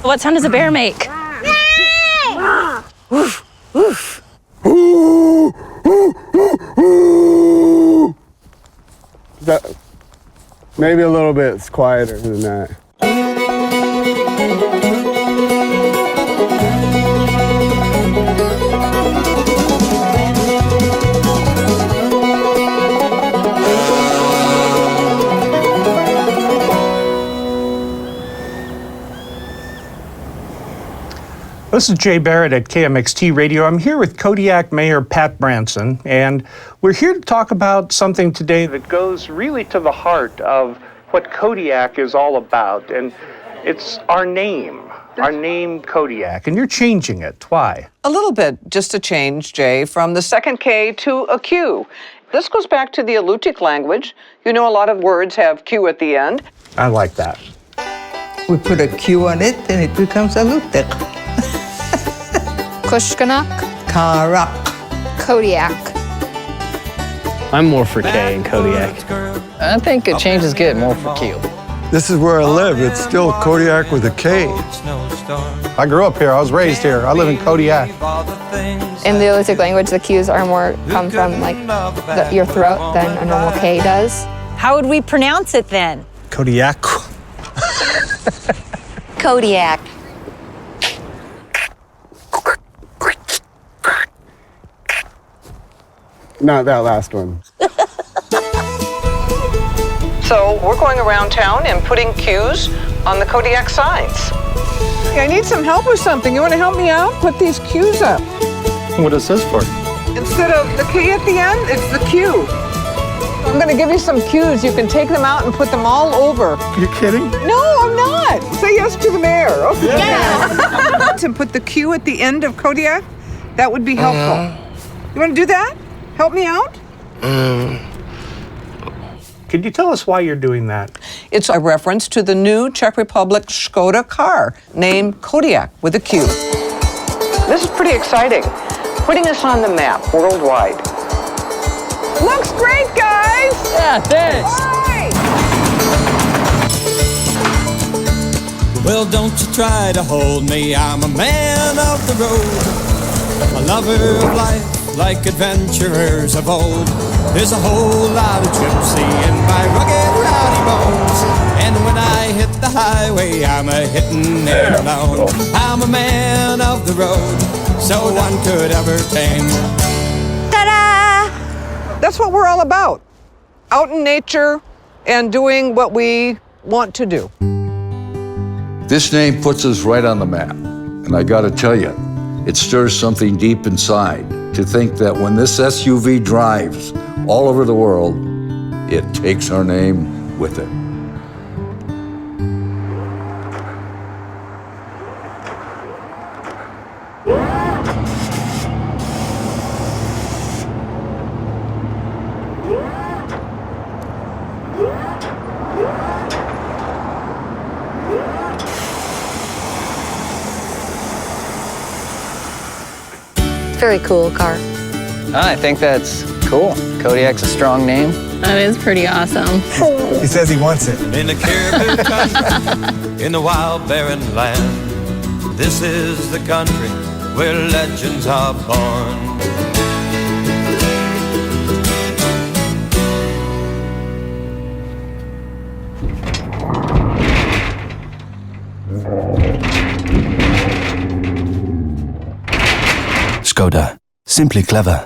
What sound does a bear make? Woof, woof. Maybe a little bit quieter than that. This is Jay Barrett at KMXT Radio. I'm here with Kodiaq Mayor Pat Branson, and we're here to talk about something today that goes really to the heart of what Kodiaq is all about, and it's our name Kodiaq, and you're changing it. Why? A little bit, just a change, Jay, from the second K to a Q. This goes back to the Alutiiq language. You know, a lot of words have Q at the end. I like that. We put a Q on it, and it becomes Alutiiq. Kushkanak, Karak. Kodiaq. I'm more for K and Kodiaq. I think a change is good, more for Q. This is where I live. It's still Kodiaq with a K. I grew up here. I was raised here. I live in Kodiaq. In the Alutiiq language, the Q's are more come from like your throat than a normal K does. How would we pronounce it then? Kodiaq. Kodiaq. Not that last one. So we're going around town and putting Q's on the Kodiaq signs. I need some help with something. You want to help me out? Put these Q's up. What is this for? Instead of the K at the end, it's the Q. I'm going to give you some Q's. You can take them out and put them all over. You kidding? No, I'm not. Say yes to the mayor. Okay. Yes. To put the Q at the end of Kodiaq, that would be helpful. You want to do that? Help me out? Can you tell us why you're doing that? It's a reference to the new Czech Republic Škoda car named Kodiaq with a Q. This is pretty exciting, putting us on the map worldwide. Looks great, guys! Yeah, thanks. Bye. Well, don't you try to hold me, I'm a man of the road, a lover of life. Like adventurers of old, there's a whole lot of gypsy in my rugged, rowdy bones. And when I hit the highway, I'm a hitting it alone. I'm a man of the road, so one could ever tame. Ta-da! That's what we're all about. Out in nature and doing what we want to do. This name puts us right on the map. And I gotta tell you, it stirs something deep inside to think that when this SUV drives all over the world, it takes our name with it. Very cool car. I think that's cool. Kodiaq's a strong name. That is pretty awesome. He says he wants it. In the Caribou country, in the wild barren land, this is the country where legends are born. Škoda. Simply clever.